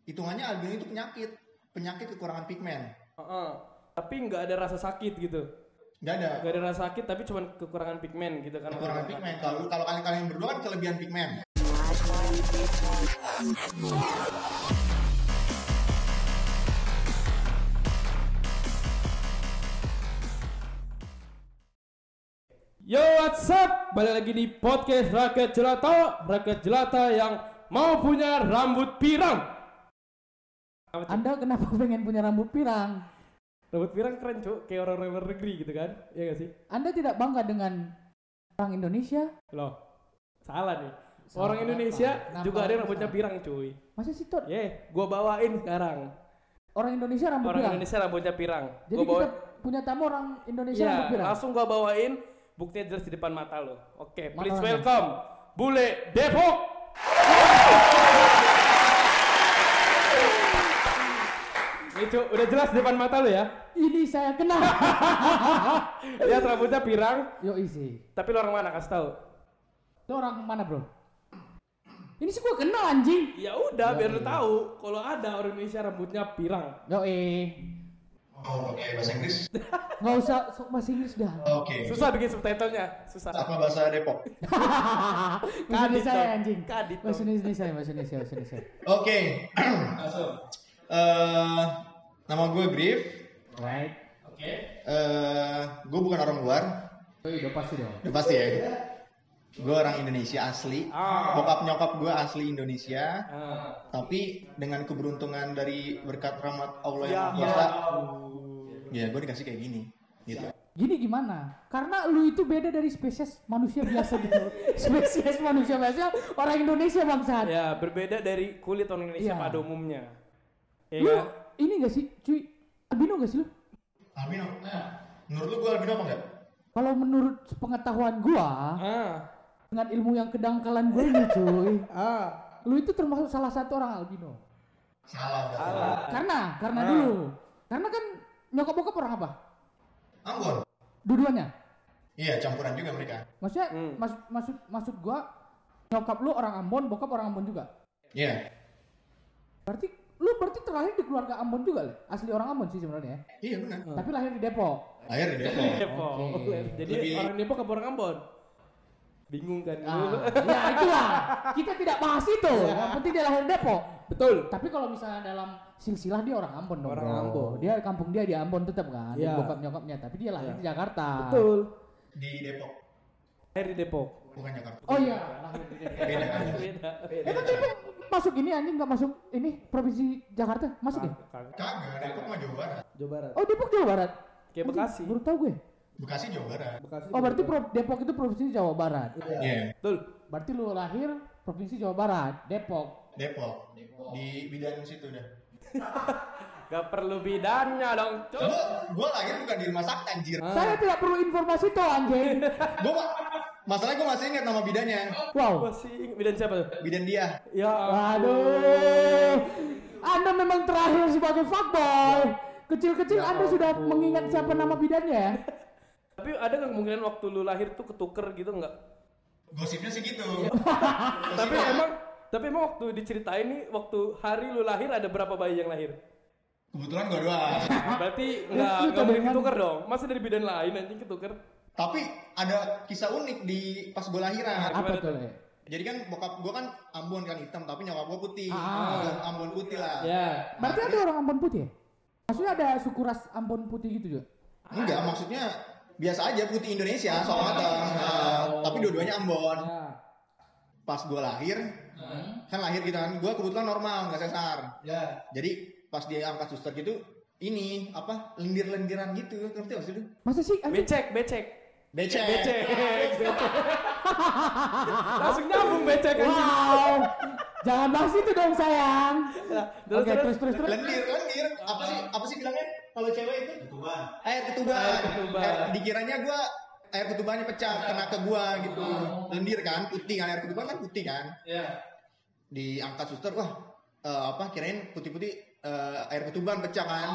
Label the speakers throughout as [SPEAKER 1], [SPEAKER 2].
[SPEAKER 1] hitungannya albino itu penyakit kekurangan pigmen.
[SPEAKER 2] Tapi nggak ada rasa sakit gitu. Nggak ada rasa sakit, tapi cuma kekurangan pigmen gitu kan.
[SPEAKER 1] Kekurangan pigmen. Kalau kalian berdua kan kelebihan pigmen.
[SPEAKER 2] Yo, what's up? Balik lagi di podcast Rakyat Jelata yang mau punya rambut pirang.
[SPEAKER 3] Anda kenapa pengen punya rambut pirang?
[SPEAKER 2] Rambut pirang keren, Cuk. Kayak orang-orang luar negeri gitu kan. Iya gak sih?
[SPEAKER 3] Anda tidak bangga dengan orang Indonesia?
[SPEAKER 2] Loh, salah nih. Orang Indonesia juga ada yang rambutnya pirang, cuy.
[SPEAKER 3] Masa sih, Tot?
[SPEAKER 2] Gua bawain sekarang.
[SPEAKER 3] Orang Indonesia rambut pirang?
[SPEAKER 2] Orang Indonesia rambutnya pirang.
[SPEAKER 3] Jadi kita punya tamu orang Indonesia rambut pirang?
[SPEAKER 2] Langsung gua bawain. Buktinya jelas di depan mata lo. Oke, please welcome Bule Depok. Nih, Cuk, udah jelas di depan mata lo ya.
[SPEAKER 3] Ini saya kenal.
[SPEAKER 2] Lihat rambutnya pirang.
[SPEAKER 3] Yo isi.
[SPEAKER 2] Tapi lo orang mana? Kasih tahu.
[SPEAKER 3] Lo orang mana, bro? Ini sih gua kenal, anjing.
[SPEAKER 2] Ya udah, biar lo tahu kalau ada orang Indonesia rambutnya pirang.
[SPEAKER 3] Yo
[SPEAKER 1] Oke, bahasa Inggris.
[SPEAKER 3] Nggak usah sok bahasa Inggris dah.
[SPEAKER 1] Oke.
[SPEAKER 2] Susah bikin subtitlenya, susah.
[SPEAKER 1] Apa bahasa Depok?
[SPEAKER 3] Bahasa Indonesia ya, anjing.
[SPEAKER 2] Kadit.
[SPEAKER 3] Bahasa Indonesia.
[SPEAKER 1] Oke. Langsung. Nama gue Griff.
[SPEAKER 3] Right.
[SPEAKER 1] Oke. Gue bukan orang luar.
[SPEAKER 3] Oh, udah pasti dong.
[SPEAKER 1] Udah pasti ya. Gue orang Indonesia asli. Bokap nyokap gue asli Indonesia. Tapi dengan keberuntungan dari berkat rahmat Allah yang Maha Kuasa, ya gue dikasih kayak gini. Gitu.
[SPEAKER 3] Gini gimana? Karena lu itu beda dari spesies manusia biasa gitu. Spesies manusia biasa orang Indonesia bangsat.
[SPEAKER 2] Ya, berbeda dari kulit orang Indonesia pada umumnya. Ya,
[SPEAKER 3] lu
[SPEAKER 2] kan?
[SPEAKER 3] ini gak sih, cuy? Albino gak sih lu?
[SPEAKER 1] Albino? Menurut lu gue albino apa enggak?
[SPEAKER 3] Kalau menurut pengetahuan gua, dengan ilmu yang kedangkalan gue ini cuy, lu itu termasuk salah satu orang albino.
[SPEAKER 1] Salah.
[SPEAKER 3] Karena dulu, karena kan nyokap bokap orang apa?
[SPEAKER 1] Ambon.
[SPEAKER 3] Dua-duanya.
[SPEAKER 1] Iya, campuran juga mereka.
[SPEAKER 3] Maksudnya, maksud gua nyokap lu orang Ambon, bokap orang Ambon juga.
[SPEAKER 1] Iya.
[SPEAKER 3] Berarti terlahir di keluarga Ambon juga, asli orang Ambon sih sebenarnya.
[SPEAKER 1] Iya benar.
[SPEAKER 3] Tapi lahir di Depok.
[SPEAKER 1] Lahir di Depok.
[SPEAKER 3] Okay.
[SPEAKER 2] Jadi orang Depok apa orang Ambon? Bingung kan?
[SPEAKER 3] Ya itulah. Kita tidak bahas itu. Yang penting dia lahir di Depok.
[SPEAKER 2] Betul.
[SPEAKER 3] Tapi kalau misalnya dalam silsilah dia orang Ambon dong.
[SPEAKER 2] Orang Ambon.
[SPEAKER 3] Dia kampung dia di Ambon tetap kan.
[SPEAKER 2] Ya.
[SPEAKER 3] Bokap nyokapnya. Tapi dia lahir di Jakarta.
[SPEAKER 2] Betul.
[SPEAKER 1] Di Depok.
[SPEAKER 2] Lahir di Depok.
[SPEAKER 1] Bukan Jakarta.
[SPEAKER 3] Oh iya, lahir di Depok.
[SPEAKER 1] Beda.
[SPEAKER 3] Emang Depok masuk ini anjing nggak masuk ini provinsi Jakarta? Masuk ya?
[SPEAKER 1] Kagak, Depok mah Jawa Barat.
[SPEAKER 2] Jawa Barat.
[SPEAKER 3] Oh Depok Jawa Barat.
[SPEAKER 2] Kayak Bekasi.
[SPEAKER 3] Baru tahu gue.
[SPEAKER 1] Bekasi Jawa Barat.
[SPEAKER 3] Oh berarti Depok itu provinsi Jawa Barat.
[SPEAKER 1] Iya.
[SPEAKER 2] Betul.
[SPEAKER 3] Berarti lu lahir provinsi Jawa Barat, Depok.
[SPEAKER 1] Di bidan situ dah.
[SPEAKER 2] Gak perlu bidannya dong, Cuk.
[SPEAKER 1] Gua lahir bukan di rumah sakit anjir.
[SPEAKER 3] Saya tidak perlu informasi tuh anjing.
[SPEAKER 1] Masalahnya gue masih ingat nama bidannya.
[SPEAKER 3] Wow.
[SPEAKER 2] Masih bidan siapa tuh?
[SPEAKER 1] Bidan dia.
[SPEAKER 2] Ya.
[SPEAKER 3] Waduh. Anda memang terakhir sebagai fuckboy. Kecil-kecil Anda sudah mengingat siapa nama bidannya.
[SPEAKER 2] Tapi ada nggak kemungkinan waktu lu lahir tuh ketuker gitu nggak?
[SPEAKER 1] Gosipnya sih gitu.
[SPEAKER 2] Tapi emang waktu diceritain nih, waktu hari lu lahir ada berapa bayi yang lahir?
[SPEAKER 1] Kebetulan gue doang.
[SPEAKER 2] Berarti nggak mungkin ketuker dong. Masa dari bidan lain anjing ketuker?
[SPEAKER 1] Tapi ada kisah unik di pas gue lahiran.
[SPEAKER 3] Apa tuh, Le?
[SPEAKER 1] Jadi kan bokap gue kan Ambon kan hitam, tapi nyokap gue putih. Ambon putih lah.
[SPEAKER 2] Ya.
[SPEAKER 3] Berarti ada orang Ambon putih ya? Maksudnya ada suku ras Ambon putih gitu juga?
[SPEAKER 1] Enggak, maksudnya biasa aja putih Indonesia soal matang. Tapi dua-duanya Ambon. Pas gue lahir, kan lahir gitu kan, gue kebetulan normal, nggak sesar. Jadi pas dia angkat suster gitu, ini apa lendir-lendiran gitu, ngerti gak sih lu?
[SPEAKER 3] Masa sih?
[SPEAKER 2] Becek.
[SPEAKER 1] Becek.
[SPEAKER 2] Langsung nyambung becek anjing.
[SPEAKER 3] Wow. Jangan bahas itu dong sayang. Oke, terus.
[SPEAKER 1] Lendir. Apa sih bilangnya kalau cewek itu? Ketuban. Air ketuban. Dikiranya gua air ketubannya pecah kena ke gua gitu. Lendir kan, putih kan, air ketuban kan putih kan. Iya. Diangkat suster, kirain putih-putih air ketuban pecah kan.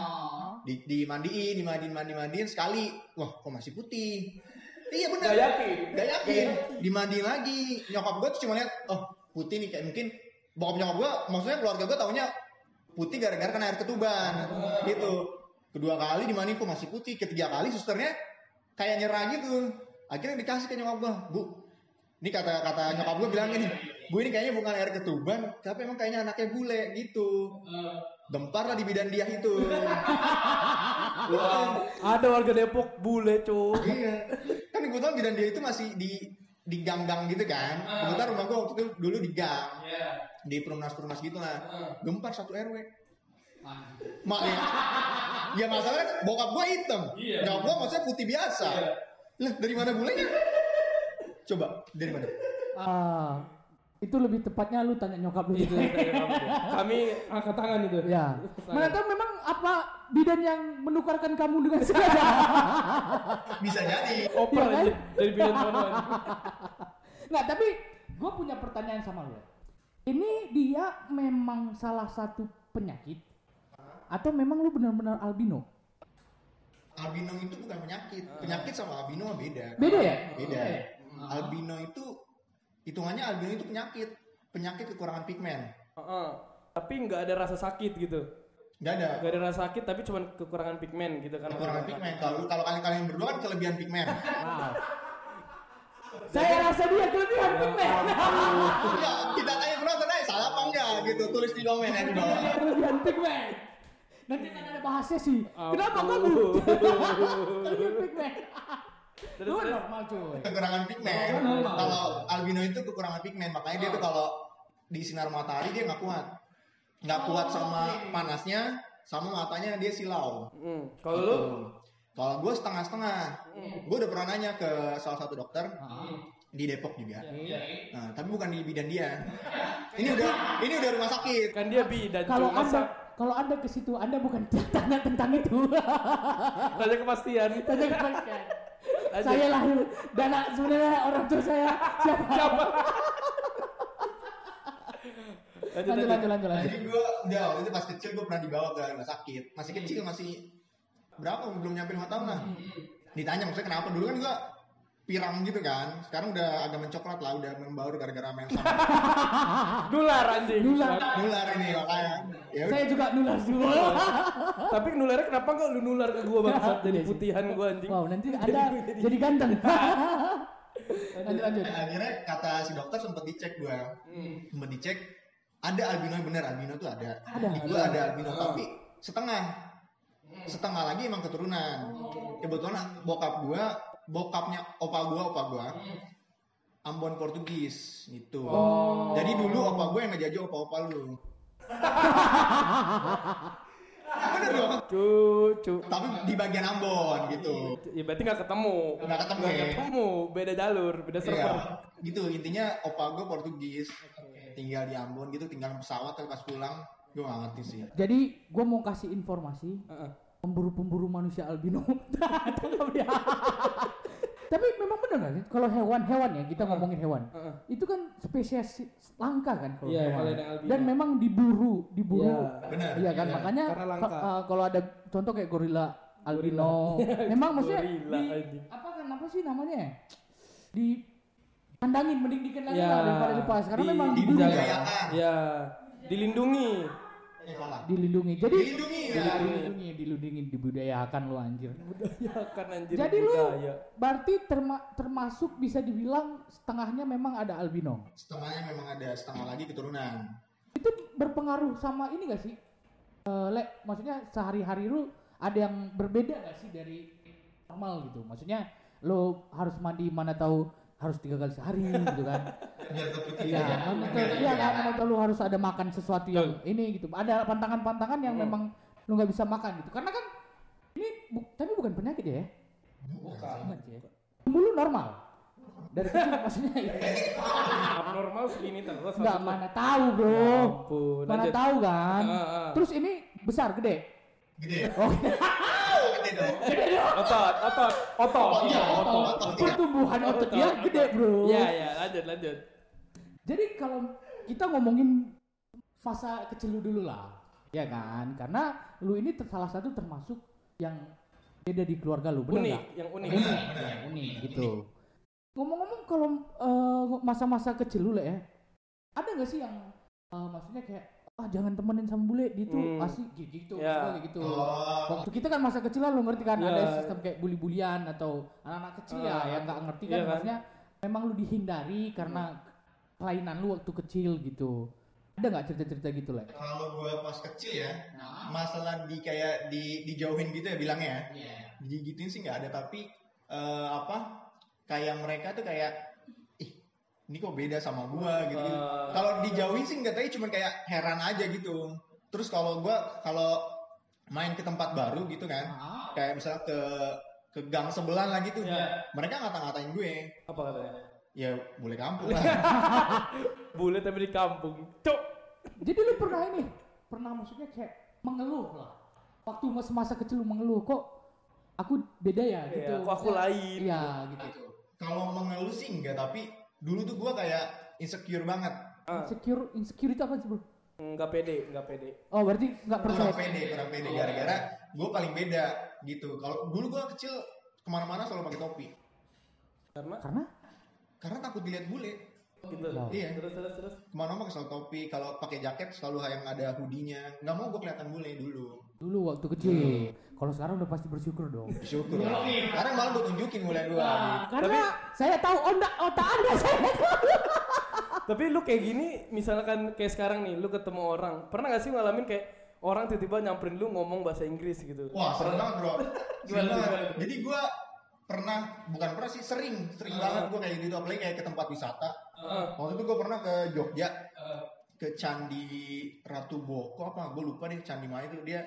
[SPEAKER 1] Dimandiin sekali. Wah, kok masih putih? Iya benar. Gak yakin. Dimandiin lagi. Nyokap gue tuh cuma lihat, oh putih nih, kayak mungkin bokap nyokap gue, maksudnya keluarga gue taunya putih gara-gara kena air ketuban gitu. Kedua kali dimani kok masih putih, ketiga kali susternya kayak nyerah gitu. Akhirnya dikasih ke nyokap gue, Bu. Ini kata nyokap gue bilang gini, Bu ini kayaknya bukan air ketuban, tapi emang kayaknya anaknya bule gitu. Gempar lah di bidan dia itu.
[SPEAKER 2] Wah, ada warga Depok bule cuy.
[SPEAKER 1] Iya. Kan kebetulan bidan dia itu masih di gang-gang gitu kan. Kebetulan rumah gue waktu itu dulu di gang. Di perumnas gitu lah. Gempar satu RW. Mak ya masalahnya bokap gue hitam. Nyokap gue maksudnya putih biasa. Lah dari mana bulenya? Coba dari mana?
[SPEAKER 3] Itu lebih tepatnya lu tanya nyokap lu gitu.
[SPEAKER 2] Kami angkat tangan itu.
[SPEAKER 3] Ya. Mana tahu memang apa bidan yang menukarkan kamu dengan sengaja.
[SPEAKER 1] Bisa jadi.
[SPEAKER 2] Oper
[SPEAKER 3] Ya kan?
[SPEAKER 2] aja dari bidan mana.
[SPEAKER 3] Nggak, tapi gue punya pertanyaan sama lu. Ini dia memang salah satu penyakit atau memang lu benar-benar albino?
[SPEAKER 1] Albino itu bukan penyakit. Penyakit sama albino beda.
[SPEAKER 3] Beda ya?
[SPEAKER 1] Beda. Albino itu hitungannya albino itu penyakit kekurangan pigmen.
[SPEAKER 2] Tapi nggak ada rasa sakit gitu.
[SPEAKER 1] Nggak ada.
[SPEAKER 2] Nggak ada rasa sakit tapi cuma kekurangan pigmen gitu kan.
[SPEAKER 1] Kekurangan pigmen. Kalau kalian berdua kan kelebihan pigmen.
[SPEAKER 3] Wow. Saya rasa dia kelebihan pigmen.
[SPEAKER 1] Ya, kita tanya penonton aja salah apa enggak gitu. Tulis di komen ya di bawah.
[SPEAKER 3] Kelebihan pigmen. Nanti kan ada bahasnya sih. Kenapa kamu? Kelebihan pigmen. Lu normal cuy.
[SPEAKER 1] Kekurangan pigmen. Kalau albino itu kekurangan pigmen, makanya dia tuh kalau di sinar matahari dia nggak kuat sama panasnya, sama matanya dia silau.
[SPEAKER 2] Kalau lu?
[SPEAKER 1] Kalau gue setengah-setengah. Gue udah pernah nanya ke salah satu dokter di Depok juga. Nah, tapi bukan di bidan dia. Ini udah rumah sakit.
[SPEAKER 2] Kan dia bidan.
[SPEAKER 3] Kalau Anda ke situ, Anda bukan tanya tentang itu.
[SPEAKER 2] Tanya kepastian.
[SPEAKER 3] Saya lahir dan sebenarnya orang tua saya siapa? Lanjut.
[SPEAKER 1] Jadi gue udah waktu itu pas kecil gue pernah dibawa ke rumah sakit. Masih kecil, masih berapa? Belum nyampe 5 tahun lah. Ditanya maksudnya kenapa, dulu kan gue pirang gitu kan. Sekarang udah agak mencoklat lah, udah membaur gara-gara main sama.
[SPEAKER 2] Nular anjing.
[SPEAKER 1] Nular ini makanya. Ya,
[SPEAKER 3] saya juga nular juga.
[SPEAKER 2] Tapi nularnya kenapa enggak lu nular ke gua bangsat jadi putihan gua anjing.
[SPEAKER 3] Wow, nanti Anda jadi ganteng. Lanjut.
[SPEAKER 1] Akhirnya kata si dokter sempat dicek gua. Sempat dicek ada albino yang benar, albino tuh ada. Di gua ada albino tapi setengah lagi emang keturunan. Kebetulan bokapnya opa gua Ambon Portugis gitu. Jadi dulu opa gua yang ngejajah opa lu. Bener dong?
[SPEAKER 2] Cucu.
[SPEAKER 1] Tapi di bagian Ambon gitu.
[SPEAKER 2] Ya berarti nggak ketemu. Beda jalur, beda server.
[SPEAKER 1] Iya, gitu intinya opa gue Portugis. Tinggal di Ambon gitu, tinggal pesawat tapi pas pulang gue nggak ngerti sih.
[SPEAKER 3] Jadi gue mau kasih informasi. Pemburu manusia albino. Tapi memang benar kan? Kalau hewan ya kita ngomongin hewan. Itu kan spesies langka kan kalau hewan. Dan memang diburu.
[SPEAKER 1] Benar.
[SPEAKER 3] Iya kan, makanya kalau ada contoh kayak gorila albino. Memang maksudnya apa sih namanya? Di kandangin, mending dikandangin daripada dilepas karena memang diburu.
[SPEAKER 2] Iya. Dilindungi.
[SPEAKER 3] Jadi dilindungi, dibudayakan lu anjir. Jadi lu berarti termasuk bisa dibilang setengahnya memang ada albino.
[SPEAKER 1] Setengahnya memang ada, setengah lagi keturunan.
[SPEAKER 3] Itu berpengaruh sama ini gak sih? Maksudnya sehari-hari lu ada yang berbeda gak sih dari normal gitu? Maksudnya lu harus mandi mana tahu harus 3 kali sehari gitu kan. Iya kan, mana tahu lu harus ada makan sesuatu yang ini gitu. Ada pantangan-pantangan yang memang lu nggak bisa makan gitu. Karena kan ini tapi bukan penyakit ya? Bukan. Lu normal. Dari kecil maksudnya ya.
[SPEAKER 2] Abnormal segini terus.
[SPEAKER 3] Enggak, mana tahu, Bro. Mana tahu kan. Terus ini besar, gede. Oh.
[SPEAKER 1] Gede dong.
[SPEAKER 2] Otot.
[SPEAKER 3] Pertumbuhan otot dia gede, Bro.
[SPEAKER 2] Iya, lanjut. Jadi
[SPEAKER 3] kalau kita ngomongin fase kecil lu dulu lah. Ya kan? Karena lu ini salah satu termasuk yang beda di keluarga lu, benar enggak?
[SPEAKER 2] Yang
[SPEAKER 3] unik gitu. Ngomong-ngomong kalau masa-masa kecil lu lah ya. Ada enggak sih yang maksudnya kayak jangan temenin sama bule gitu asik gitu kayak gitu. Waktu kita kan masa kecil lah, lo ngerti kan ada sistem kayak bully-bulian atau anak-anak kecil yang nggak ngerti kan, maksudnya memang lu dihindari karena kelainan lu waktu kecil gitu. Ada nggak cerita-cerita gitu lah?
[SPEAKER 1] Kalau gue pas kecil ya, masalah kayak dijauhin gitu ya bilangnya ya, digituin sih nggak ada, tapi kayak mereka tuh kayak ini kok beda sama gua gitu. Kalau dijauhin sih enggak, tapi cuma kayak heran aja gitu. Terus kalau main ke tempat baru gitu kan, kayak misalnya ke gang sebelah lah gitu, mereka ngata-ngatain gue.
[SPEAKER 2] Apa katanya?
[SPEAKER 1] Ya bule kampung lah.
[SPEAKER 2] Bule tapi di kampung. Cok.
[SPEAKER 3] Jadi lu pernah maksudnya kayak mengeluh lah. Waktu masa kecil lu mengeluh, kok aku beda ya gitu.
[SPEAKER 2] Kok aku lain.
[SPEAKER 3] Iya gitu.
[SPEAKER 1] Kalau mengeluh sih enggak, tapi dulu tuh gue kayak insecure banget.
[SPEAKER 3] Insecure itu apa sih bro?
[SPEAKER 2] Nggak pede.
[SPEAKER 3] Oh berarti nggak percaya.
[SPEAKER 1] Kurang pede gara-gara gue paling beda gitu. Kalau dulu gue kecil kemana-mana selalu pakai topi. Karena takut dilihat bule.
[SPEAKER 2] Gitu.
[SPEAKER 1] Iya.
[SPEAKER 2] Terus.
[SPEAKER 1] Kemana-mana pakai selalu topi. Kalau pakai jaket selalu yang ada hoodie-nya. Nggak mau gue kelihatan bule dulu.
[SPEAKER 3] Dulu waktu kecil. Kalau sekarang udah pasti bersyukur dong.
[SPEAKER 1] Bersyukur. Sekarang malah gue tunjukin mulai gue.
[SPEAKER 3] Karena saya tahu otak Anda saya tahu.
[SPEAKER 2] Tapi lu kayak gini, misalkan kayak sekarang nih, lu ketemu orang, pernah gak sih ngalamin kayak orang tiba-tiba nyamperin lu ngomong bahasa Inggris gitu?
[SPEAKER 1] Wah, sering banget bro.
[SPEAKER 2] Gimana?
[SPEAKER 1] Jadi gue sering banget gue kayak gitu, apalagi kayak ke tempat wisata. Waktu itu gue pernah ke Jogja, ke Candi Ratu Boko apa, gue lupa deh candi mana itu, dia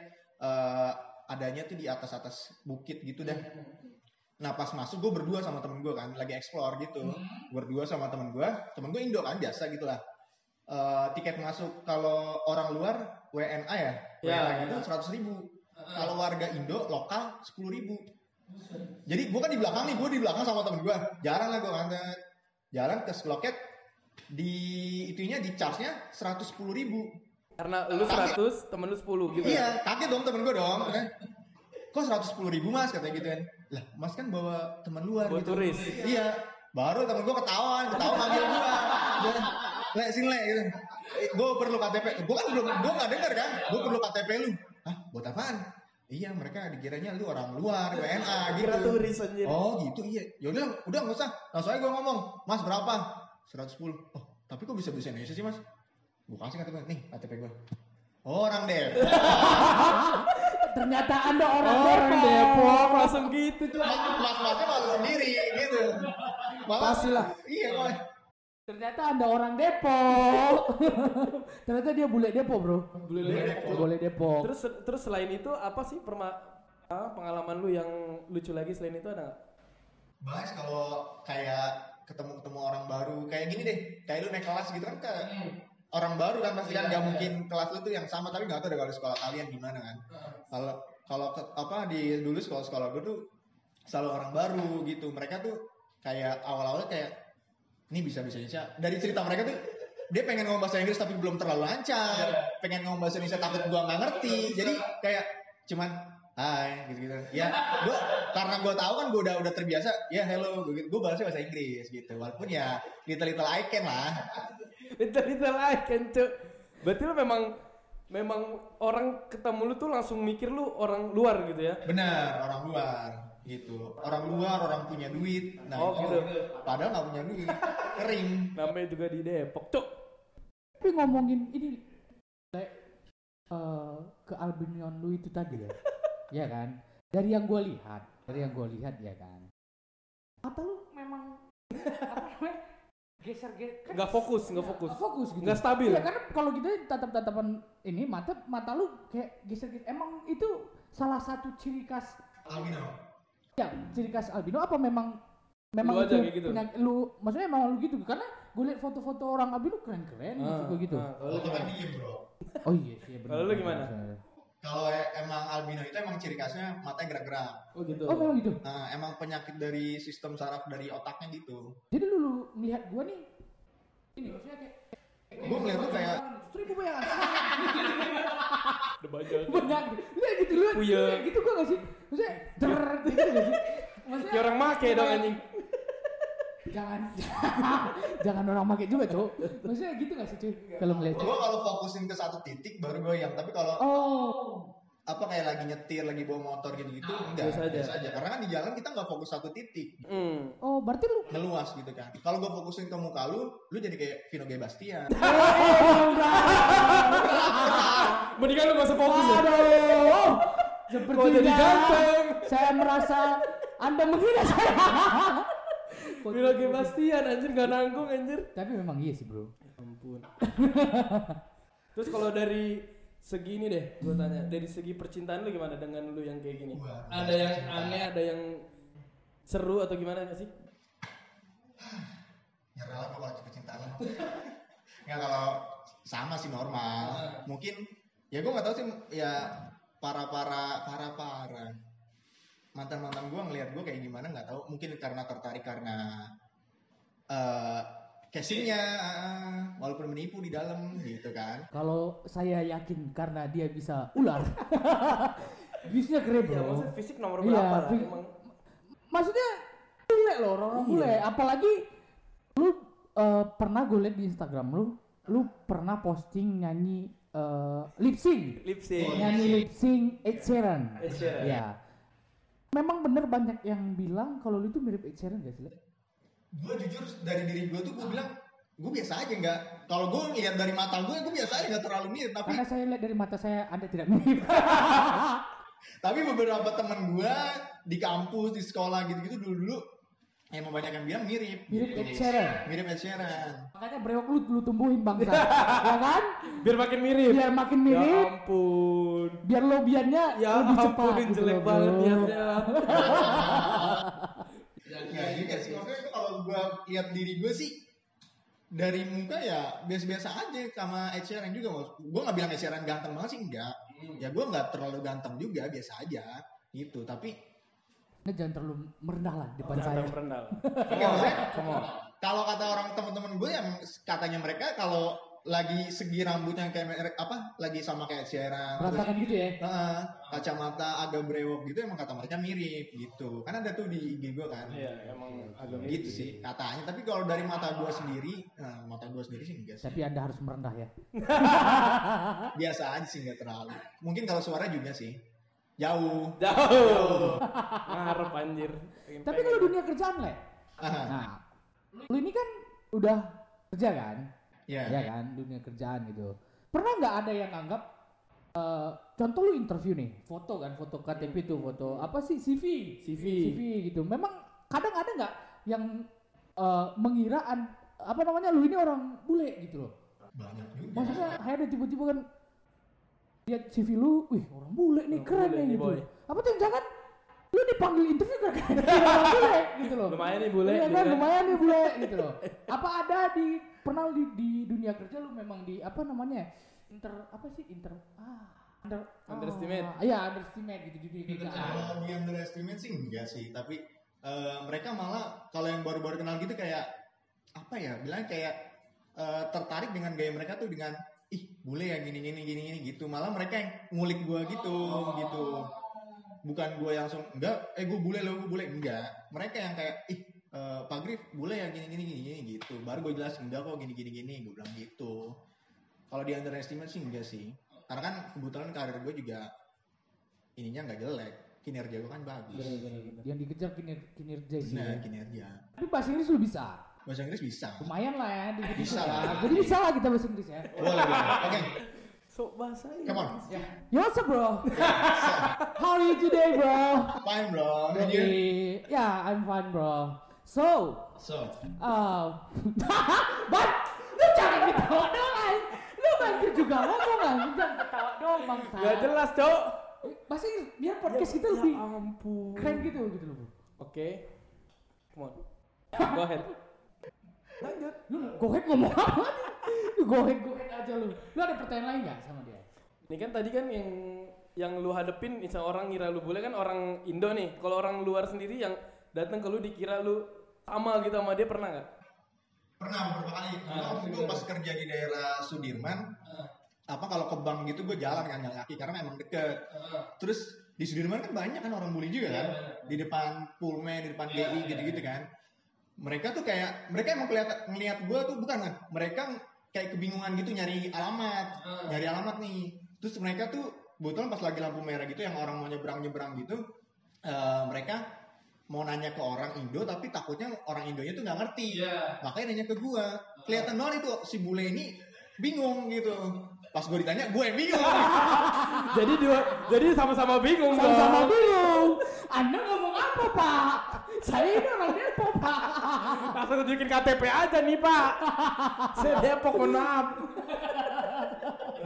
[SPEAKER 1] adanya tuh di atas bukit gitu dah. Nah pas masuk gue berdua sama temen gue kan, lagi explore gitu, berdua sama temen gue Indo kan, biasa gitulah. Tiket masuk kalau orang luar WNA WNA gitu 100.000. Kalau warga Indo lokal 10.000. Jadi gue kan di belakang sama temen gue, jarang lah gue ngantet, jalan ke loket, di itunya di charge-nya 110.000.
[SPEAKER 2] Karena lu 100, temen lu 10 gitu.
[SPEAKER 1] Iya, kaget dong temen gue dong. Kok 110.000 mas, katanya gitu kan. Lah, mas kan bawa teman luar gitu.
[SPEAKER 2] Turis.
[SPEAKER 1] Iya, baru temen gue ketawa manggil gue. Le, sini le, gitu. Gue perlu KTP. Gue nggak dengar kan. Gue perlu KTP lu. Hah, buat apaan? Iya, mereka dikiranya lu orang luar, WNA gitu.
[SPEAKER 2] Kira turis anjir.
[SPEAKER 1] Oh gitu, iya. Yaudah, udah nggak usah. Langsung aja gue ngomong, mas berapa? 110. Oh, tapi kok bisa bahasa Indonesia sih mas? Gue kasih KTP, nih KTP gue. Oh, orang Depok.
[SPEAKER 3] Ternyata Anda orang
[SPEAKER 2] Depok langsung gitu tuh.
[SPEAKER 1] Mas-masnya malu sendiri gitu.
[SPEAKER 2] Pastilah.
[SPEAKER 1] Iya, Mas.
[SPEAKER 3] Ternyata Anda orang Depok. Ternyata dia bule Depok, bro. Bule Depok.
[SPEAKER 2] Terus selain itu apa sih pengalaman lu yang lucu lagi selain itu ada nggak?
[SPEAKER 1] Bahas kalau kayak ketemu orang baru, kayak gini deh. Kayak lu naik kelas gitu kan orang baru kan pasti kan nggak mungkin kelas lu tuh yang sama, tapi nggak tahu deh kalau sekolah kalian gimana kan. Kalau dulu sekolah gue tuh selalu orang baru gitu. Mereka tuh kayak awal-awalnya kayak ini bisa Indonesia. Dari cerita mereka tuh dia pengen ngomong bahasa Inggris tapi belum terlalu lancar. Pengen ngomong bahasa Indonesia takut gua nggak ngerti. Jadi kayak cuman hai gitu. Ya, karena gua tahu kan gua udah terbiasa. Ya hello, gua balasnya bahasa Inggris gitu. Walaupun ya little I can lah.
[SPEAKER 2] Little I can tuh. Berarti lu memang orang ketemu lu tuh langsung mikir lu orang luar gitu ya?
[SPEAKER 1] Benar, orang luar gitu. Orang luar, orang punya duit. Nah,
[SPEAKER 2] gitu.
[SPEAKER 1] Padahal nggak punya duit, kering.
[SPEAKER 2] Namanya juga di Depok, cok.
[SPEAKER 3] Tapi ngomongin ini ke albinion lu itu tadi ya, ya kan? Dari yang gue lihat ya kan. Mata lu memang apa namanya? Geser kan
[SPEAKER 2] nggak fokus gitu. Nggak stabil.
[SPEAKER 3] Ya karena kalau gitu tatapan ini mata lu kayak geser. Emang itu salah satu ciri khas
[SPEAKER 1] albino.
[SPEAKER 3] Ya, ciri khas albino apa memang
[SPEAKER 2] lu
[SPEAKER 3] itu
[SPEAKER 2] gitu.
[SPEAKER 3] Lu maksudnya emang lu gitu karena gue liat foto-foto orang albino keren-keren gitu.
[SPEAKER 1] Kalau kan diem bro.
[SPEAKER 3] Oh iya benar.
[SPEAKER 2] Kalau lu gimana?
[SPEAKER 1] Kalau emang albino itu emang ciri khasnya matanya gerak-gerak.
[SPEAKER 2] Oh gitu.
[SPEAKER 3] Oh memang gitu.
[SPEAKER 1] Nah, emang penyakit dari sistem saraf dari otaknya gitu.
[SPEAKER 3] Jadi lu melihat gua nih ini maksudnya kayak
[SPEAKER 1] gua ngeliat tuh kayak
[SPEAKER 3] 1000 bayangan.
[SPEAKER 2] Udah banyak.
[SPEAKER 3] Lihat gitu lu. Gitu gua enggak sih? Maksudnya gitu enggak sih? Maksudnya
[SPEAKER 2] kayak orang make dong anjing.
[SPEAKER 3] jangan orang pakai juga, Cok. Maksudnya gitu enggak sih, cuy? Kalau ngeliat.
[SPEAKER 1] Gua kalau fokusin ke satu titik baru goyang, tapi kalau apa kayak lagi nyetir, lagi bawa motor gitu-gitu enggak, biasa aja. Karena kan di jalan kita nggak fokus satu titik.
[SPEAKER 3] Oh, berarti lu
[SPEAKER 1] Meluas gitu kan. Kalau gua fokusin ke muka lu jadi kayak Vino G. Bastian.
[SPEAKER 2] Mendingan lu gak usah fokus ya.
[SPEAKER 3] Aduh. Sepertinya
[SPEAKER 2] jadi ganteng.
[SPEAKER 3] saya merasa Anda menghina saya.
[SPEAKER 2] Vino G. Bastian anjir gak nanggung anjir.
[SPEAKER 3] Tapi memang iya sih, Bro.
[SPEAKER 2] Ampun. Terus kalau dari segi ini deh, gue tanya, dari segi percintaan lu gimana dengan lu yang kayak gini? Ada yang aneh, ada yang seru atau gimana nggak sih?
[SPEAKER 1] Nyerah lah kalau percintaan. Nggak, kalau sama sih normal. Mungkin ya gue nggak tahu sih ya para mantan gue ngelihat gue kayak gimana nggak tahu. Mungkin karena tertarik karena casingnya, walaupun menipu di dalam gitu kan.
[SPEAKER 3] Kalau saya yakin karena dia bisa ular. Bisnya keren, Bro.
[SPEAKER 2] Ya maksudnya fisik nomor berapa lah emang.
[SPEAKER 3] Maksudnya bule loh, orang bule. Apalagi lu pernah gue liat di Instagram lu pernah posting nyanyi lip sync. Nyanyi lip sync Ed Sheeran. Ya. Memang bener banyak yang bilang kalau lu itu mirip Ed Sheeran gak sih?
[SPEAKER 1] Gue jujur dari diri gue tuh gue bilang gue biasa aja, nggak, kalau gue lihat dari mata gue biasa aja, nggak terlalu mirip. Tapi
[SPEAKER 3] karena saya lihat dari mata saya Anda tidak mirip.
[SPEAKER 1] Tapi beberapa teman gue di kampus, di sekolah gitu-gitu dulu emang banyak yang bilang mirip
[SPEAKER 3] Ed Sheeran.
[SPEAKER 1] Mirip Ed Sheeran.
[SPEAKER 3] Makanya brewok lu tumbuhin bangsa. Ya kan?
[SPEAKER 2] Biar makin mirip.
[SPEAKER 3] Biar makin mirip.
[SPEAKER 2] Ya ampun.
[SPEAKER 3] Biar lobiannya
[SPEAKER 2] ya
[SPEAKER 3] lebih cepat.
[SPEAKER 2] Gitu jelek banget niatnya.
[SPEAKER 1] Ya juga sih. Maksudnya kalau gue lihat diri gue sih dari muka ya biasa-biasa aja sama Ed Sheeran juga. Gue nggak bilang Ed Sheeran ganteng banget sih, enggak. Ya gue nggak terlalu ganteng juga, biasa aja gitu. Tapi
[SPEAKER 3] jangan terlalu merendah lah depan
[SPEAKER 2] jangan
[SPEAKER 3] saya.
[SPEAKER 2] Merendah.
[SPEAKER 1] Oke, maksudnya kalau kata orang teman-teman gue yang katanya mereka kalau lagi segi rambutnya kayak apa, lagi sama kayak Sheeran,
[SPEAKER 3] berantakan gitu ya.
[SPEAKER 1] kacamata agak brewok gitu, emang kata mereka mirip gitu. Kan ada tuh di IG gue kan.
[SPEAKER 2] Iya, emang agak
[SPEAKER 1] gitu sih katanya. Tapi kalau dari mata gue sendiri sih enggak sih.
[SPEAKER 3] Tapi Anda harus merendah ya.
[SPEAKER 1] Biasa aja sih, enggak terlalu. Mungkin kalau suara juga sih. Jauh.
[SPEAKER 2] Ngarep anjir.
[SPEAKER 3] Tapi kalau dunia kerjaan Le. Nah, lu ini kan udah kerja kan?
[SPEAKER 1] Iya.
[SPEAKER 3] Ya kan, dunia kerjaan gitu. Pernah nggak ada yang anggap contoh lu interview nih, foto KTP itu, foto apa sih, CV gitu. Memang kadang ada nggak yang mengira apa namanya lu ini orang bule gitu loh.
[SPEAKER 1] Banyak juga.
[SPEAKER 3] Maksudnya ada tiba-tiba kan lihat CV lu, wih orang bule nih, keren nih gitu. Apa tuh jangan lu dipanggil interview gara-gara orang bule gitu loh.
[SPEAKER 2] Lumayan nih bule.
[SPEAKER 3] Iya kan, lumayan nih bule gitu loh. Apa ada pernah di dunia kerja lu memang di apa namanya?
[SPEAKER 2] Underestimate.
[SPEAKER 3] Iya, underestimate gitu di dunia kerja.
[SPEAKER 1] Kalau di underestimate sih enggak sih, tapi mereka malah kalau yang baru-baru kenal gitu kayak apa ya? Bilangnya kayak tertarik dengan gaya mereka tuh dengan bule ya gini gitu. Malah mereka yang ngulik gua gitu. Bukan gua yang langsung enggak, gue bule enggak. Mereka yang kayak Pak Grif bule ya gini gitu. Baru gue jelasin enggak kok gini gue bilang gitu. Kalau di underestimate sih enggak sih. Karena kan kebetulan karir gue juga ininya enggak jelek. Kinerja gue kan bagus.
[SPEAKER 3] Bener. Yang dikejar kinerja sih.
[SPEAKER 1] Nah, kinerja.
[SPEAKER 3] Tapi bahasa Inggris lu bisa.
[SPEAKER 1] Bahasa Inggris bisa.
[SPEAKER 3] Lumayan lah ya, dikit
[SPEAKER 1] Bisa lah.
[SPEAKER 3] Jadi bisa lah kita bahasa Inggris ya.
[SPEAKER 1] Boleh. Oke.
[SPEAKER 2] So bahasa Inggris.
[SPEAKER 1] Come on.
[SPEAKER 3] Yo, what's up, bro? How are you today, bro?
[SPEAKER 1] Fine, bro. And you?
[SPEAKER 3] Yeah, I'm fine, bro. So, but lu jangan ketawa doang. Lu bantu juga ngomong kan, jangan ketawa doang, bangsa.
[SPEAKER 2] Gak jelas, Cok.
[SPEAKER 3] Bahasa Inggris biar podcast kita lebih
[SPEAKER 2] ampun.
[SPEAKER 3] keren gitu loh, bro.
[SPEAKER 2] Oke. Come on. Go ahead. Lanjut.
[SPEAKER 3] Lu go ahead ngomong apa? Lu go ahead aja lu. Lu ada pertanyaan lain nggak sama dia?
[SPEAKER 2] Ini kan tadi kan yang lu hadepin, misal orang ngira lu bule kan orang Indo nih. Kalau orang luar sendiri yang datang ke lu dikira lu sama gitu sama dia, pernah nggak?
[SPEAKER 1] Pernah beberapa kali. Waktu itu pas kerja di daerah Sudirman, kalau ke bank gitu gue jalan kan jalan kaki karena memang deket. Terus di Sudirman kan banyak kan orang bule juga kan, di depan Pulme, di depan GI gitu-gitu kan. mereka tuh kayak mereka emang kelihatan ngelihat gue tuh bukan kan, mereka kayak kebingungan gitu nyari alamat nih. Terus mereka tuh kebetulan pas lagi lampu merah gitu yang orang mau nyebrang gitu, mereka mau nanya ke orang Indo tapi takutnya orang Indonya tuh nggak ngerti, makanya nanya ke gue. Kelihatan banget itu si bule ini bingung gitu. Pas gue ditanya, gue yang bingung.
[SPEAKER 2] jadi sama-sama bingung.
[SPEAKER 3] Sama-sama bingung. Anda ngomong apa, Pak? Saya ini orang Depok, Pak.
[SPEAKER 2] Langsung tunjukin KTP aja nih, Pak. Saya Depok, mohon maaf.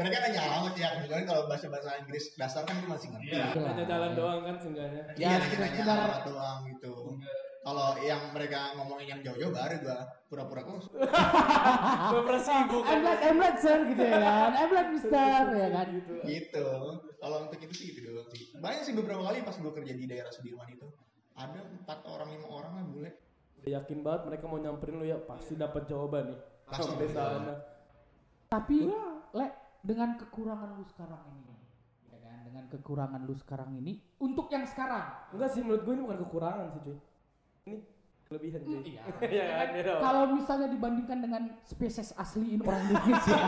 [SPEAKER 1] Mereka nanya alamat ya, kebetulan kalau bahasa Inggris dasar kan gue masih ngerti.
[SPEAKER 2] Nanya jalan doang kan seenggaknya.
[SPEAKER 1] Iya, nanya alamat doang gitu. Kalau yang mereka ngomongin yang jauh-jauh baru gue pura-pura
[SPEAKER 2] Pura-pura sibuk.
[SPEAKER 3] I'm like sir gitu ya kan. I'm like mister ya kan.
[SPEAKER 1] Gitu. Kalau untuk itu sih gitu doang sih. Banyak sih beberapa kali pas gue kerja di daerah Sudirman itu. Ada 4 orang 5 orang lah bule.
[SPEAKER 2] Yakin banget mereka mau nyamperin lu ya, pasti dapat jawaban nih.
[SPEAKER 1] Sampai sana.
[SPEAKER 3] Tapi dengan kekurangan lu sekarang ini, ya kan? Dengan kekurangan lu sekarang ini untuk yang sekarang.
[SPEAKER 2] Enggak sih, menurut gue ini bukan kekurangan sih, cuy. Ini kelebihan cuy.
[SPEAKER 3] Iya.
[SPEAKER 2] Ya kan,
[SPEAKER 3] kalau misalnya dibandingkan dengan spesies asli orang Indonesia.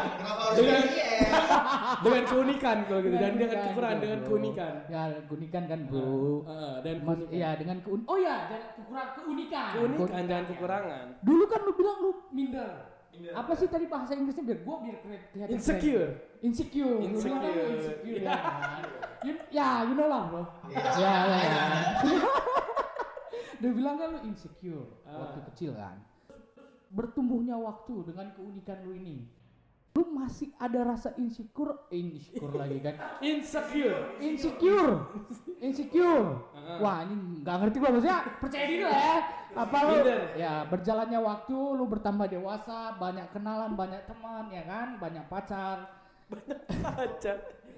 [SPEAKER 2] dengan keunikan kalau gitu, dan dengan kekurangan
[SPEAKER 3] gitu,
[SPEAKER 2] dengan keunikan.
[SPEAKER 3] Ya, keunikan kan, Bro.
[SPEAKER 2] Dan
[SPEAKER 3] iya, dengan keunikan.
[SPEAKER 2] Keunikan dan kekurangan.
[SPEAKER 3] Dulu kan lu bilang lu minder. Apa sih tadi bahasa Inggrisnya biar kelihatan
[SPEAKER 2] insecure.
[SPEAKER 3] Insecure.
[SPEAKER 2] Ya.
[SPEAKER 3] You know lah, Bro. Ya. Dia bilang kan lu insecure waktu kecil kan. Bertumbuhnya waktu dengan keunikan lu ini, lu masih ada rasa insecure lagi kan? Insecure. Wah, ini nggak ngerti gua, maksudnya percaya diri lah ya. Apa lu? Ya, berjalannya waktu, lu bertambah dewasa, banyak kenalan, banyak teman, ya kan? Banyak pacar.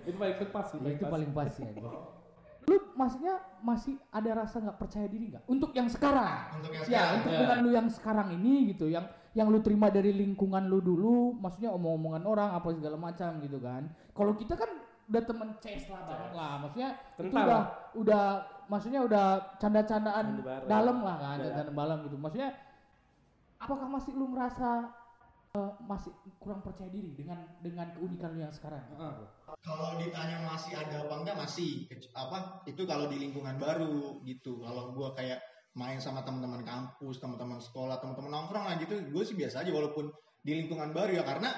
[SPEAKER 2] Itu paling pas sih.
[SPEAKER 3] Itu paling pas ya. Lu maksudnya masih ada rasa nggak percaya diri nggak untuk yang sekarang? Untuk dengan lu yang sekarang ini gitu, yang lu terima dari lingkungan lu dulu, maksudnya omong-omongan orang apa segala macam gitu kan. Kalau kita kan udah temen CS lah banget lah, maksudnya itu udah canda-candaan dalam lah kan, candaan dalam gitu. Maksudnya apakah masih lu merasa masih kurang percaya diri dengan keunikan lu yang sekarang?
[SPEAKER 1] Kalau ditanya masih ada apa enggak, masih itu kalau di lingkungan baru gitu. Kalau gua kayak main sama teman-teman kampus, teman-teman sekolah, teman-teman nongkrong lah gitu, gue sih biasa aja walaupun di lingkungan baru ya, karena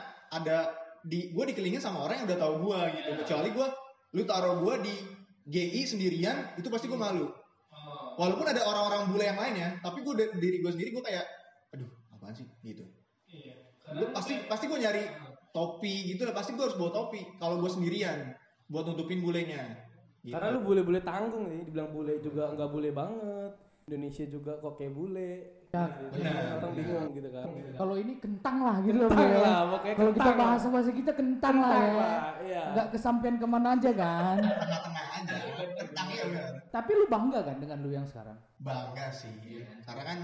[SPEAKER 1] gue dikelilingin sama orang yang udah tahu gue gitu. Kecuali lu taruh gue di GI sendirian, itu pasti gue malu. Walaupun ada orang-orang bule yang lainnya, tapi diri gue sendiri gue kayak, aduh apaan sih gitu. Gue pasti gue nyari topi gitu lah, pasti gue harus bawa topi kalau gue sendirian buat nutupin bulenya gitu.
[SPEAKER 2] Karena lu bule-bule tanggung nih, dibilang bule juga nggak bule banget. Indonesia juga kok kayak bule
[SPEAKER 3] ya,
[SPEAKER 2] orang bingung gitu kan.
[SPEAKER 3] Kalau ini kentang lah gitu loh,
[SPEAKER 2] kalau
[SPEAKER 3] kita bahasa kita kentang lah ya,
[SPEAKER 2] iya.
[SPEAKER 3] Nggak kesampean kemana aja kan,
[SPEAKER 1] tengah-tengah aja, kentang ya benar.
[SPEAKER 3] Tapi lu bangga kan dengan lu yang sekarang?
[SPEAKER 1] Bangga sih, karena kan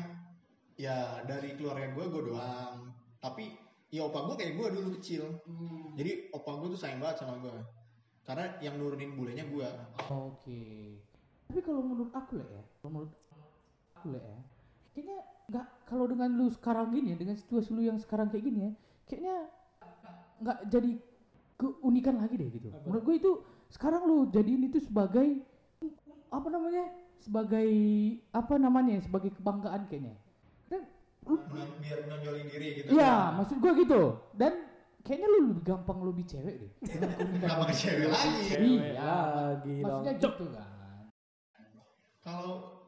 [SPEAKER 1] ya dari keluarga gue doang. Tapi ya opa gue kayak gue dulu kecil. Jadi opa gue tuh sayang banget sama gue. Karena yang nurunin bulenya gue.
[SPEAKER 3] Oke. Tapi kalau menurut aku ya, kayaknya nggak, kalau dengan lu sekarang gini ya, dengan situasi lu yang sekarang kayak gini ya, kayaknya nggak jadi keunikan lagi deh gitu. Menurut gue itu sekarang lu jadiin itu sebagai sebagai kebanggaan kayaknya.
[SPEAKER 1] Biar menonjolin diri gitu.
[SPEAKER 3] Iya, maksud gue gitu. Dan kayaknya lu lebih gampang lebih cewek deh.
[SPEAKER 1] Kenapa ke cewek lagi?
[SPEAKER 3] Iya, maksudnya gitu kan.
[SPEAKER 1] Kalau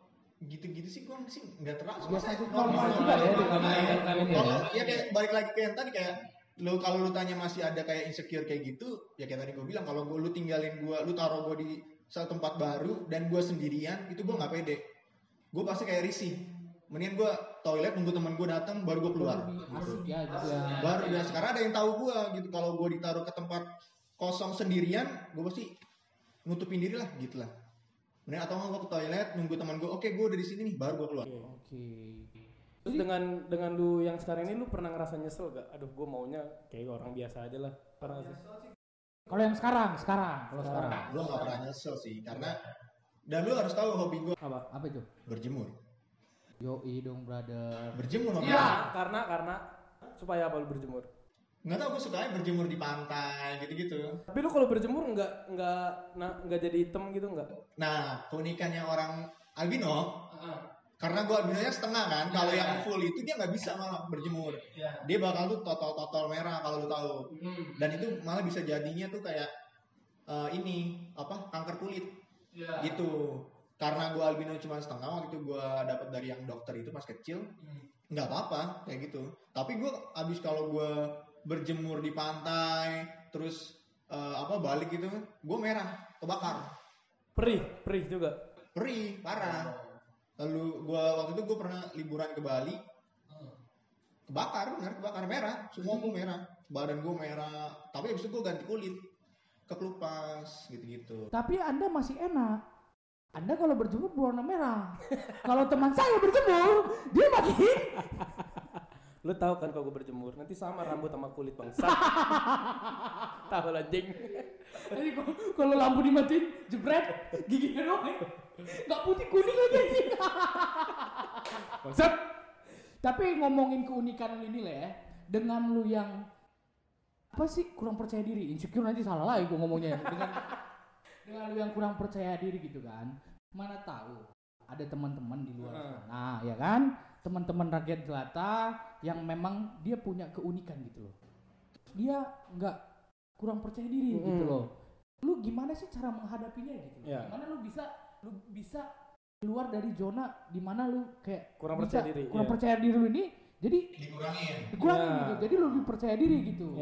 [SPEAKER 1] gitu-gitu sih gue sih nggak terlalu.
[SPEAKER 3] Biasa aja normal juga ya dengan ini.
[SPEAKER 1] Ya kayak balik lagi ke yang tadi, kayak kalau lu tanya masih ada kayak insecure kayak gitu, ya kayak tadi gue bilang, kalau lu tinggalin gue, lu taruh gue di satu tempat baru dan gue sendirian, itu gue nggak pede. Gue pasti kayak risih. Mendingan gue toilet nunggu teman gue datang baru gue keluar.
[SPEAKER 3] Asik ya gitu ya.
[SPEAKER 1] Baru ya, sekarang ada yang tahu gue gitu. Kalau gue ditaruh ke tempat kosong sendirian, gue pasti nutupin diri lah gitu lah. Mendingan atau gue ke toilet nunggu teman gue, oke gue udah di sini nih, baru gue keluar.
[SPEAKER 3] Oke.
[SPEAKER 2] Terus dengan lu yang sekarang ini, lu pernah ngerasa nyesel gak? Aduh, gue maunya kayak orang biasa aja lah. Pernah sih?
[SPEAKER 3] Kalau yang sekarang.
[SPEAKER 1] Gue gak pernah nyesel sih, karena dan lu harus tahu hobi gue
[SPEAKER 3] apa itu?
[SPEAKER 1] berjemur.
[SPEAKER 3] Yoi dong brother.
[SPEAKER 1] Berjemur sama
[SPEAKER 2] Iya, karena supaya apa lu berjemur?
[SPEAKER 1] Nggak tahu, gue sukanya berjemur di pantai gitu-gitu.
[SPEAKER 2] Tapi lu kalau berjemur nggak jadi hitam gitu nggak?
[SPEAKER 1] Nah, keunikannya orang albino, karena gue albinonya setengah kan, kalau yang full itu dia nggak bisa malah berjemur. Dia bakal tuh total merah kalau lu tahu. Dan itu malah bisa jadinya tuh kayak kanker kulit. Gitu. Karena gue albino cuma setengah, waktu itu gue dapat dari yang dokter itu pas kecil, nggak apa-apa kayak gitu. Tapi gue abis kalau gue berjemur di pantai, terus balik gitu, gue merah, kebakar.
[SPEAKER 2] Perih juga.
[SPEAKER 1] Perih, parah. Lalu waktu itu gue pernah liburan ke Bali, kebakar merah, semua gue merah, badan gue merah. Tapi abis itu gue ganti kulit, kekelupas gitu-gitu.
[SPEAKER 3] Tapi Anda masih enak. Anda kalau berjemur berwarna merah. Kalau teman saya berjemur, dia makin.
[SPEAKER 2] Lu tahu kan kalau gue berjemur nanti sama rambut sama kulit bangsa. Tahu anjing.
[SPEAKER 3] Jadi kalau lampu dimatiin, jebret, giginya doang. Enggak putih kuning lagi anjing.
[SPEAKER 2] Bangsat.
[SPEAKER 3] Tapi ngomongin keunikan lu ini lah ya, dengan lu yang apa sih kurang percaya diri, insecure nanti salah lagi gue ngomongnya. Dengan lu yang kurang percaya diri gitu kan, mana tahu ada teman-teman di luar sana, ya kan, teman-teman rakyat jelata yang memang dia punya keunikan gitu loh, dia nggak kurang percaya diri gitu loh. Lu gimana sih cara menghadapinya gitu? Gimana lu bisa keluar dari zona di mana lu kayak
[SPEAKER 2] kurang percaya diri,
[SPEAKER 3] percaya diri lu ini jadi dikurangin gitu, jadi lu lebih percaya diri gitu.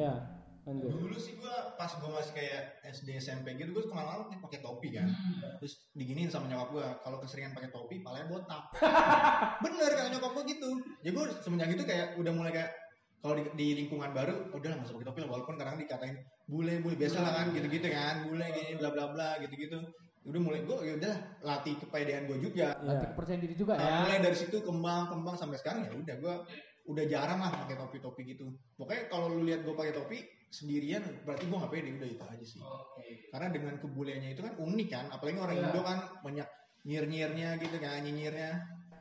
[SPEAKER 1] Dulu sih gue pas gue masih kayak SD SMP gitu, gue kemana-mana nih pakai topi kan, terus diginiin sama nyokap gue kalau keseringan pakai topi palanya botak. Bener kata nyokap gue gitu. Ya gue semenjak itu kayak udah mulai kayak kalau di lingkungan baru udah lah nggak usah pakai topi lah, walaupun kadang dikatain bule biasa lah kan, gitu kan, bule gini bla bla bla gitu. Udah mulai gue ya udah latih kepedean gue juga,
[SPEAKER 3] latih kepercayaan diri juga ya.
[SPEAKER 1] Mulai dari situ kembang sampai sekarang ya udah gue udah jarang lah pakai topi gitu. Pokoknya kalau lu lihat gue pakai topi sendirian berarti gue nggak pede, udah itu aja sih. Karena dengan kebulenya itu kan unik kan, apalagi orang Indo kan banyak nyir-nyirnya gitu kan, nyinyirnya.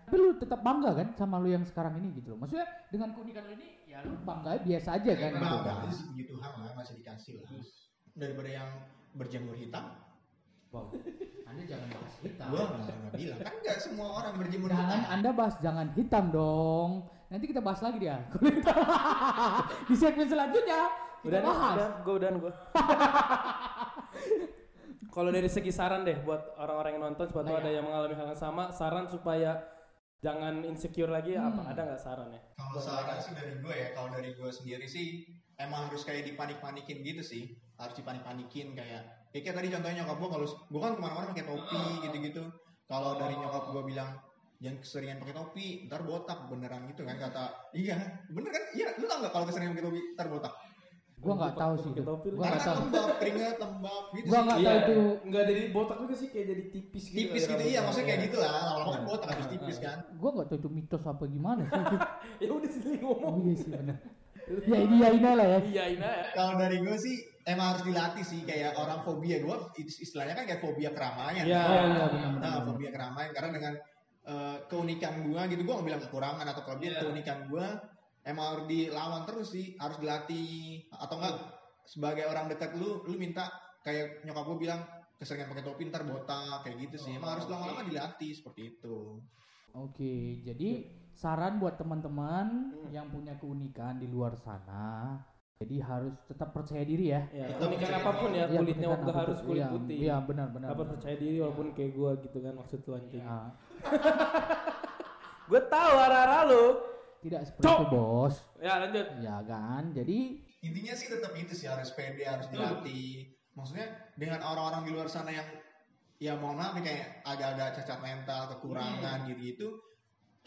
[SPEAKER 3] Tapi lu tetap bangga kan sama lu yang sekarang ini gitu loh. Maksudnya dengan keunikan lu ini ya lu bangga biasa aja kan gitu kan.
[SPEAKER 1] Bangga sih, puji Tuhan lah masih dikasih lah. Daripada yang berjemur hitam.
[SPEAKER 3] Wow. Anda jangan bahas hitam.
[SPEAKER 1] Gua nggak bilang kan nggak semua orang berjemur
[SPEAKER 3] hitam. Anda bahas jangan hitam dong. Nanti kita bahas lagi dia. Di segmen selanjutnya. Udah
[SPEAKER 2] gue. Kalau dari segi saran deh buat orang-orang yang nonton, sebab ada yang mengalami hal yang sama, saran supaya jangan insecure lagi apa? Ada nggak sarannya?
[SPEAKER 1] Kalau saran sih dari gue ya, kalau dari gue sendiri sih emang harus kayak dipanik-panikin gitu sih, harus dipanik-panikin kayak tadi contohnya nyokap gue, kalau gue kan kemana-mana pakai topi gitu-gitu. Kalau dari nyokap gue bilang jangan keseringan pakai topi, ntar botak beneran gitu kan, kata iya bener kan, iya lu tau nggak kalau keseringan pakai topi ntar botak?
[SPEAKER 3] Gua nggak tahu sih itu. Gua nggak tahu.
[SPEAKER 1] Keringat lembab gitu.
[SPEAKER 3] Gua nggak tahu itu.
[SPEAKER 2] Nggak jadi botak juga sih, kayak jadi tipis gitu.
[SPEAKER 1] Tipis gitu iya, maksudnya kayak gitu lah. Lama-lama kan botak habis tipis kan.
[SPEAKER 3] Gua nggak tahu itu mitos apa gimana sih.
[SPEAKER 2] Ya udah sih ngomong.
[SPEAKER 3] Iya sih benar. Ya iyain lah ya.
[SPEAKER 2] Iyain aja.
[SPEAKER 1] Kalau dari gue sih emang harus dilatih sih, kayak orang fobia gue istilahnya kan kayak fobia keramaian.
[SPEAKER 3] Iya benar.
[SPEAKER 1] Nah, fobia keramaian karena dengan keunikan gue gitu, gue nggak bilang kekurangan atau kelebihan, keunikan gue emang harus dilawan terus sih, harus dilatih. Atau enggak sebagai orang dekat lu minta kayak nyokap gue bilang keseringan pakai topi ntar botak kayak gitu sih. Emang harus lama-lama dilatih seperti itu.
[SPEAKER 3] Oke, jadi saran buat teman-teman yang punya keunikan di luar sana, jadi harus tetap percaya diri ya.
[SPEAKER 2] Keunikan apapun ya, kulitnya nggak harus kulit putih.
[SPEAKER 3] Iya benar.
[SPEAKER 2] Apa percaya diri walaupun kayak gue gitu kan, maksud lu anjing. Gue tahu arah-arah lu.
[SPEAKER 3] Tidak seperti itu bos.
[SPEAKER 2] Ya lanjut.
[SPEAKER 3] Ya kan, jadi
[SPEAKER 1] intinya sih tetap itu sih, harus pede, harus dilatih. Maksudnya dengan orang-orang di luar sana yang ya mohon maaf kayak agak-agak cacat mental, kekurangan gitu.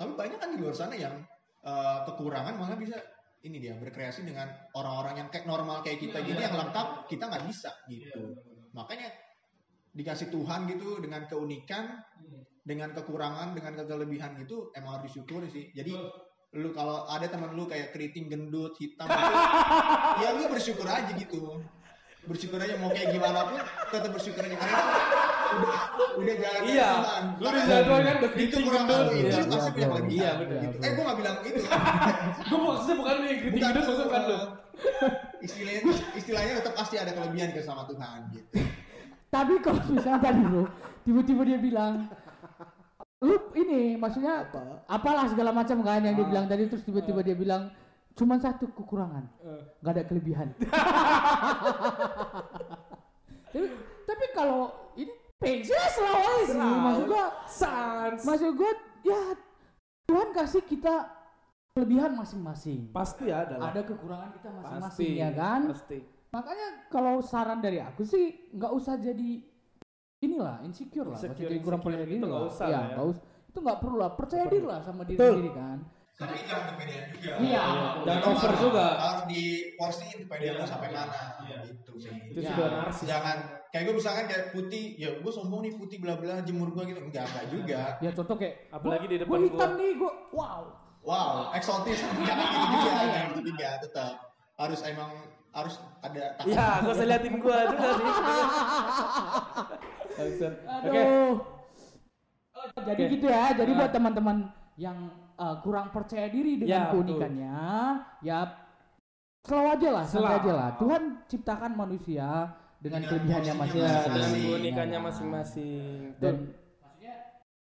[SPEAKER 1] Tapi banyak kan di luar sana yang kekurangan malah bisa ini dia berkreasi dengan orang-orang yang kayak normal kayak kita gini yang lengkap kita nggak bisa gitu. Makanya dikasih Tuhan gitu dengan keunikan, dengan kekurangan, dengan kelebihan gitu emang harus disyukuri sih. Jadi lu kalau ada teman lu kayak keriting, gendut, hitam gitu, ya lu bersyukur aja gitu. bersyukur aja mau kayak gimana pun tetap bersyukur aja karena udah jalan
[SPEAKER 2] Iya, lu udah jalan kan udah
[SPEAKER 1] itu
[SPEAKER 2] kritik
[SPEAKER 1] kurang
[SPEAKER 2] gendut.
[SPEAKER 1] lebih
[SPEAKER 2] Iya,
[SPEAKER 1] itu pasti punya kelebihan
[SPEAKER 2] iya benar.
[SPEAKER 1] gitu. Gue nggak bilang itu
[SPEAKER 2] Gue maksudnya bukan lu yang kritik gendut, maksudnya bukan lu.
[SPEAKER 1] istilahnya tetap pasti ada kelebihan ke sama Tuhan gitu.
[SPEAKER 3] Tapi kalau misalnya tadi bro, tiba-tiba dia bilang, lu ini maksudnya apalah segala macam kan yang dia bilang tadi, terus tiba-tiba dia bilang cuman satu kekurangan, nggak ada kelebihan. tapi kalau ini pensinya selalu sih, maksud gua ya Tuhan kasih kita kelebihan masing-masing.
[SPEAKER 2] Pasti ada lah.
[SPEAKER 3] Ada kekurangan kita masing-masing
[SPEAKER 2] Pasti,
[SPEAKER 3] ya kan.
[SPEAKER 2] Pasti.
[SPEAKER 3] Makanya kalau saran dari aku sih nggak usah jadi inilah insecure lah,
[SPEAKER 2] Insecure,
[SPEAKER 3] jadi kurang percaya diri
[SPEAKER 2] itu
[SPEAKER 3] lah.
[SPEAKER 2] nggak usah
[SPEAKER 3] Ya,
[SPEAKER 2] lah ya.
[SPEAKER 3] nggak usah. Itu nggak perlu lah, percaya diri lah sama diri
[SPEAKER 2] Betul.
[SPEAKER 3] sendiri kan.
[SPEAKER 1] Tapi jangan kepedean juga.
[SPEAKER 3] Iya.
[SPEAKER 2] Jangan over juga.
[SPEAKER 1] Harus diporsiin kepedean lo sampai mana gitu sih.
[SPEAKER 2] Itu
[SPEAKER 3] Ya.
[SPEAKER 2] sudah narsis.
[SPEAKER 1] Jangan kayak gue misalkan kayak putih, ya gue sombong nih putih bla bla jemur gue gitu, enggak juga.
[SPEAKER 3] Ya contoh kayak
[SPEAKER 2] Apalagi di depan
[SPEAKER 3] gua hitam
[SPEAKER 2] gua.
[SPEAKER 3] nih, gua wow.
[SPEAKER 1] Wow, eksotis. Jangan gitu juga, jangan gitu juga, tetap harus emang harus ada.
[SPEAKER 2] Iya, gak usah liatin gua juga sih. Oke.
[SPEAKER 3] Aduh. Jadi
[SPEAKER 2] Oke.
[SPEAKER 3] gitu ya. Jadi buat teman-teman yang kurang percaya diri dengan
[SPEAKER 2] Ya,
[SPEAKER 3] keunikannya, ya selalu aja lah, santai
[SPEAKER 2] Selalu.
[SPEAKER 3] aja lah. Tuhan ciptakan manusia dengan kelebihannya
[SPEAKER 1] porsinya
[SPEAKER 2] Ya,
[SPEAKER 3] masing-masing.
[SPEAKER 2] dengan
[SPEAKER 1] Masing-masing.
[SPEAKER 2] keunikannya
[SPEAKER 3] Ya.
[SPEAKER 2] masing-masing.
[SPEAKER 3] Dan maksudnya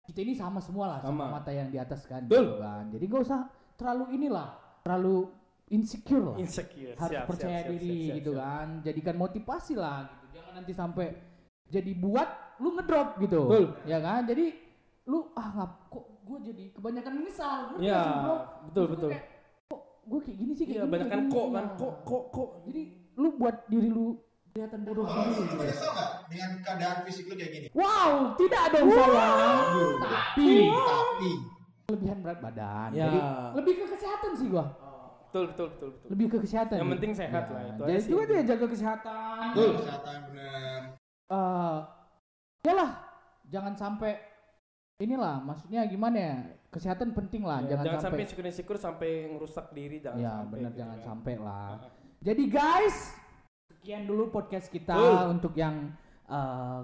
[SPEAKER 3] kita ini sama semua lah, sama
[SPEAKER 2] Sama.
[SPEAKER 3] mata yang di atas kan,
[SPEAKER 2] Betul.
[SPEAKER 3] gitu kan. Jadi gak usah terlalu inilah, terlalu insecure lah.
[SPEAKER 2] Insecure.
[SPEAKER 3] Harus
[SPEAKER 2] Siap,
[SPEAKER 3] percaya
[SPEAKER 2] siap,
[SPEAKER 3] diri
[SPEAKER 2] siap,
[SPEAKER 3] gitu
[SPEAKER 2] siap.
[SPEAKER 3] kan. Jadikan motivasi lah gitu. Jangan nanti sampai jadi buat lu ngedrop gitu.
[SPEAKER 2] Betul.
[SPEAKER 3] Ya kan? Jadi lu kok gue jadi kebanyakan menyesal. Ngerti
[SPEAKER 2] Iya,
[SPEAKER 3] gak sih, bro?
[SPEAKER 2] betul,
[SPEAKER 3] Maksud gua
[SPEAKER 2] betul.
[SPEAKER 3] kayak, kok gue kayak gini sih, kayak
[SPEAKER 2] Iya,
[SPEAKER 3] gini,
[SPEAKER 2] banyak kan
[SPEAKER 3] kayak
[SPEAKER 2] kok
[SPEAKER 3] gini,
[SPEAKER 2] kan,
[SPEAKER 3] ya.
[SPEAKER 2] kok.
[SPEAKER 3] Jadi lu buat diri lu kelihatan bodoh sendiri gitu.
[SPEAKER 1] Menyesal nggak dengan keadaan fisik lu kayak gini?
[SPEAKER 3] Wow, tidak dong sayang. Tapi
[SPEAKER 1] Tapi
[SPEAKER 3] kelebihan berat badan.
[SPEAKER 2] Ya.
[SPEAKER 3] Jadi lebih ke kesehatan sih gua.
[SPEAKER 2] Betul.
[SPEAKER 3] Lebih ke kesehatan.
[SPEAKER 2] Yang
[SPEAKER 3] nih.
[SPEAKER 2] penting sehat
[SPEAKER 3] Ya,
[SPEAKER 2] lah, itu
[SPEAKER 3] Jadi
[SPEAKER 2] aja sih.
[SPEAKER 3] itu aja jaga kesehatan.
[SPEAKER 1] kesehatan benar.
[SPEAKER 3] Yalah, jangan sampai inilah, maksudnya gimana ya? Kesehatan penting lah,
[SPEAKER 2] Ya,
[SPEAKER 3] jangan sampai.
[SPEAKER 2] insecure sampai ngerusak diri, jangan
[SPEAKER 3] Ya
[SPEAKER 2] sampai.
[SPEAKER 3] benar,
[SPEAKER 2] gitu
[SPEAKER 3] jangan
[SPEAKER 2] kan.
[SPEAKER 3] sampai lah. Jadi guys, sekian dulu podcast kita untuk yang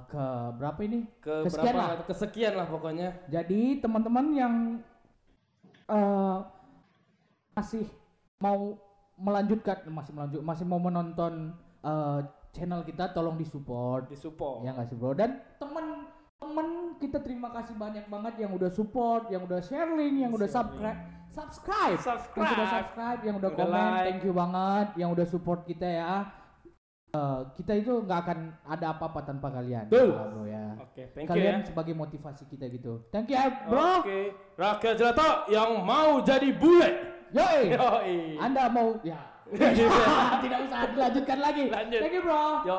[SPEAKER 3] ke berapa ini? Kesekian lah.
[SPEAKER 2] Kesekian lah pokoknya.
[SPEAKER 3] Jadi teman-teman yang masih mau melanjutkan, masih mau menonton channel kita, tolong disupport. Ya nggak sih bro. Dan teman-teman kita terima kasih banyak banget yang udah support, yang udah sharing, yang udah subscribe, yang sudah subscribe, yang udah
[SPEAKER 2] Udah
[SPEAKER 3] komen,
[SPEAKER 2] like.
[SPEAKER 3] thank you banget, yang udah support kita ya. Kita itu nggak akan ada apa-apa tanpa kalian,
[SPEAKER 2] Betul.
[SPEAKER 3] ya, bro ya.
[SPEAKER 2] Oke, thank you
[SPEAKER 3] Kalian
[SPEAKER 2] ya.
[SPEAKER 3] sebagai motivasi kita gitu. Thank you ya, bro.
[SPEAKER 2] Oke, rakyat jelata yang mau jadi bule.
[SPEAKER 3] Yoi.
[SPEAKER 2] Yoi.
[SPEAKER 3] Anda mau ya. Tidak usah dilanjutkan lagi.
[SPEAKER 2] Lanjut.
[SPEAKER 3] Thank you, bro.
[SPEAKER 2] Yo.